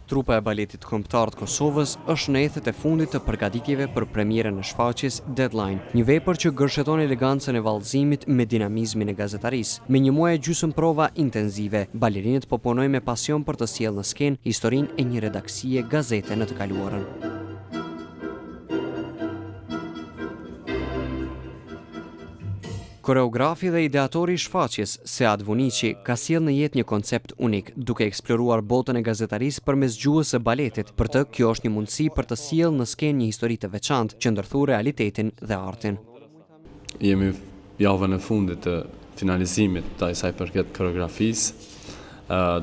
Trupa e baletit kombëtar të Kosovës është në ethet e fundit të përgatitjeve për premierën e shfaqjes Deadline, një vepër që gërsheton elegancën e vallëzimit me dinamizmin e gazetarisë. Me një muaj e gjysmë prova intenzive, balerinët po punojnë me pasion për të sjellë në skenë historinë e një redaksie gazete në të kaluarën. Koreografi dhe ideatori i shfaqjes, Sead Vunici, ka sjellë në jetë një koncept unik, duke eksploruar botën e gazetarisë përmes gjuhës së baletit. Për të, kjo është një mundësi për të sjellë në skenë një histori të veçantë që ndërthur realitetin dhe artin. Jemi javën e fundit të finalizimit të asaj përket koreografisë.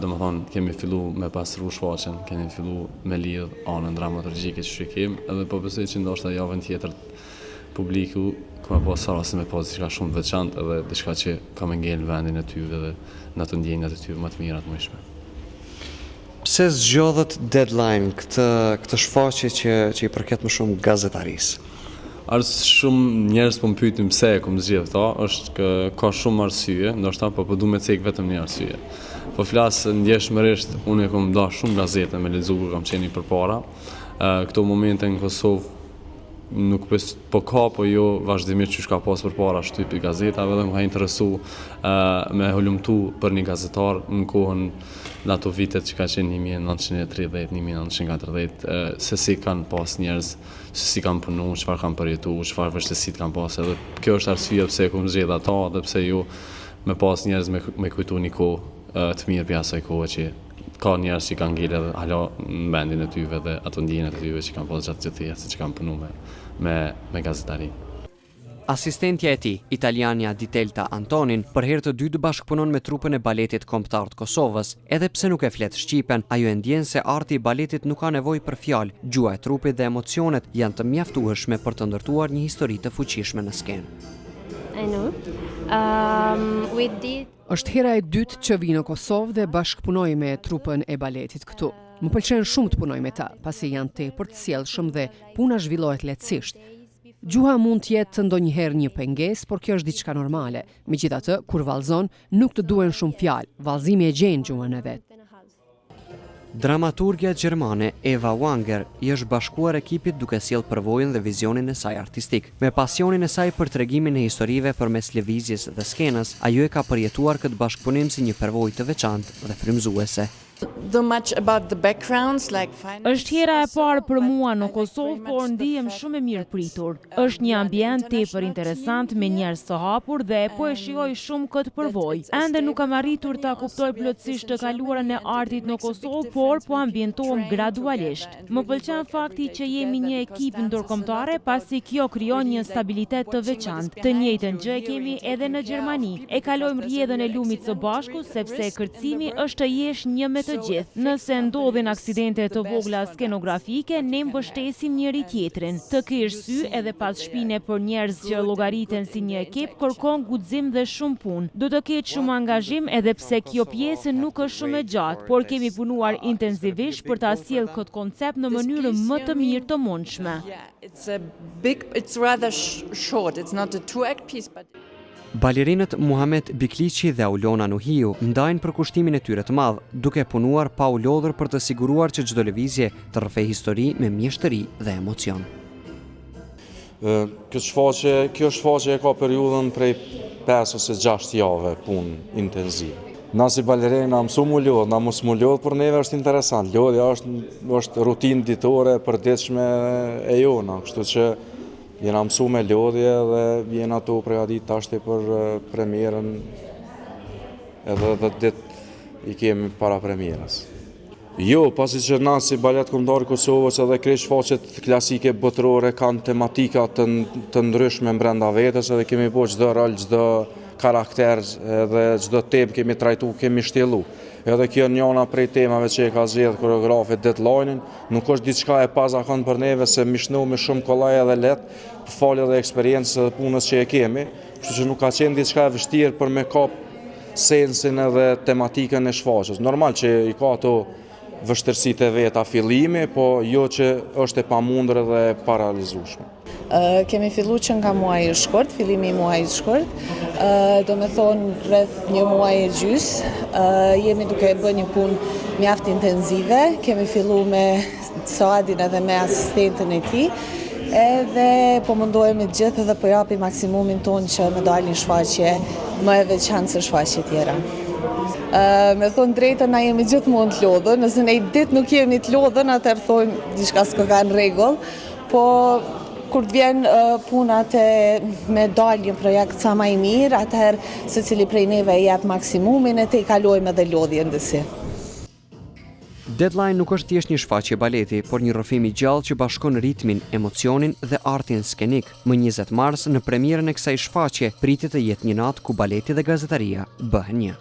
Domethënë kemi filluar me pastru shfaqjen, kemi filluar me lidh anën dramaturgjike që kemi, edhe po besoj që ndoshta javën tjetër publiku ka pas rasti me pas diçka shumë të veçantë edhe diçka që ka më ngel vendin e tyre dhe në ato ndjenjat e tyre më të mira të mëshme. Pse zgjodhët Deadline, këtë shfaqje që i përket më shumë gazetarisë? Shumë njerëz po më pyetin pse e kam zgjedhur këto, është ka shumë arsye, ndoshta po du me cek vetëm një arsye. Po flas ndjeshmërisht, unë kam dashur shumë gazete me lexuar, kam qenë përpara. Këto momente në Kosovë nuk po ka, po jo vazhdimisht që ka pas përpara shtypi gazetave dhe më ka interesu me hulumtu për një gazetar në kohën në ato vitet që ka qenë 1930, 1940, se si kanë pas njerëz, se si kanë punu, çfarë kanë përjetu, çfarë vështirësi kanë pas, edhe kjo është arsyeja pse kam zgjedhur ata dhe pse jo me pas njerëz me kujtu një kohë të mirë për asaj kohe që ka njerëz që kanë ngel edhe hala në vendin e tyre dhe ato ndjenjat e tyre që kanë pas gjatë jetës që kanë punu me gazetari. Asistentja e tij, italiania Ditelta Antonin, për herë të dytë bashkëpunon me trupën e baletit kombëtar të Kosovës. Edhe pse nuk e flet shqipen, ajo e ndjen se arti i baletit nuk ka nevojë për fjalë, gjuha e trupit dhe emocionet janë të mjaftueshme për të ndërtuar një histori të fuqishme në skenë. Është hera e dytë që vi në Kosovë dhe bashkëpunoj me trupën e baletit këtu. Më pëlqen shumë të punoj me ta, pasi janë tepër të sjellshëm dhe puna zhvillohet lehtësisht. Gjuha mund të jetë ndonjëherë një pengesë, por kjo është diçka normale. Megjithatë, kur vallëzon, nuk të duhen shumë fjalë. Vallëzimi e gjen gjuhën e vet. Dramaturgja gjermane Eva Wanger i është bashkuar ekipit duke sjellë përvojën dhe vizionin e saj artistik. Me pasionin e saj për tregimin e historive përmes lëvizjes dhe skenës, ajo e ka përjetuar këtë bashkëpunim si një përvojë të veçantë dhe frymëzuese. Është hera e parë për mua në Kosovë, por ndihem shumë e mirë pritur. Është një ambient tepër interesant me njerëz të hapur dhe po e shijoj shumë këtë përvojë. Ende nuk kam arritur ta kuptoj plotësisht të kaluarën e artit në Kosovë, por po ambientohem gradualisht. Më pëlqen fakti që jemi një ekip ndërkombëtare, pasi kjo krijon një stabilitet të veçantë. Të njëjtën gjë kemi edhe në Gjermani. E kalojmë rrjedhën e lumit së bashku sepse kërcimi është të jesh një me të gjithë. Nëse ndodhin aksidente të vogla skenografike, ne mbështesim njëri tjetrin. Të kesh sy edhe pas shpine për njerëz që llogariten si një ekip kërkon guxim dhe shumë punë. Do të ketë shumë angazhim edhe pse kjo pjesë nuk është shumë e gjatë, por kemi punuar intensivisht për ta sjellë këtë koncept në mënyrën më të mirë të mundshme. Balerinët Muhamet Bikliqi dhe Aulona Nuhiu ndajnë për kushtimin e tyre të madh, duke punuar pa u lodhur për të siguruar që çdo lëvizje të rrëfej histori me mjeshtëri dhe emocion. Kjo shfaqje ka periudhën prej 5 ose 6 javë punë intenzive. Na si balerinë na mësu mu lodh, na mos mu lodh, për neve është interesant. Lodhja është rutinë ditore e përditshme e jona, kështu që jena mësu me lodhje dhe jena të përgatit tashti për premierën edhe 10 ditë i kemi para premierës. Jo, pasi që na si balet kombëtar Kosovës edhe krejt shfaqjet klasike botërore kanë tematika të ndryshme brenda vetes edhe kemi po çdo rol, çdo karakter edhe çdo temë kemi trajtu, kemi shtjellu. Edhe kjo njëna prej temave që e ka zgjedhur koreografi Deadline, nuk është diçka e pazakontë për neve se mishnu me shumë kollaj edhe lehtë, për fal edhe eksperiencës dhe punës që e kemi, kështu që nuk ka qenë diçka e vështirë për me kap sensin edhe tematikën e shfaqjes. Normal që i ka ato vështirësitë e veta fillimi, po jo që është e pamundur dhe e parealizueshme. Kemi fillu që nga muaj i shkurt, fillimi i muaj i shkurt, do me thonë rreth një muaj e gjys, jemi duke bërë një punë mjaft intenzive, kemi fillu me Saadin edhe me asistentën e tij, edhe po mundohemi gjithë dhe po japi maksimumin tonë që me dalë një shfaqje më e veçantë se shfaqje tjera. Me thonë drejtën, na jemi gjithmonë të lodhën, nëse ne i ditë nuk jemi të lodhën, atëherë thojmë diçka s'ka në rregull, po kur të vjen punat me dalë një projekt sa më i mirë, atëherë secili prej neve jep maksimumin e te i kalojmë edhe lodhjen disi. Deadline nuk është thjesht një shfaqje baleti, por një rrëfim i gjallë që bashkon ritmin, emocionin dhe artin skenik. Më 20 mars, në premierën e kësaj shfaqje, pritet të jetë një natë ku baleti dhe gazetaria bëhen një.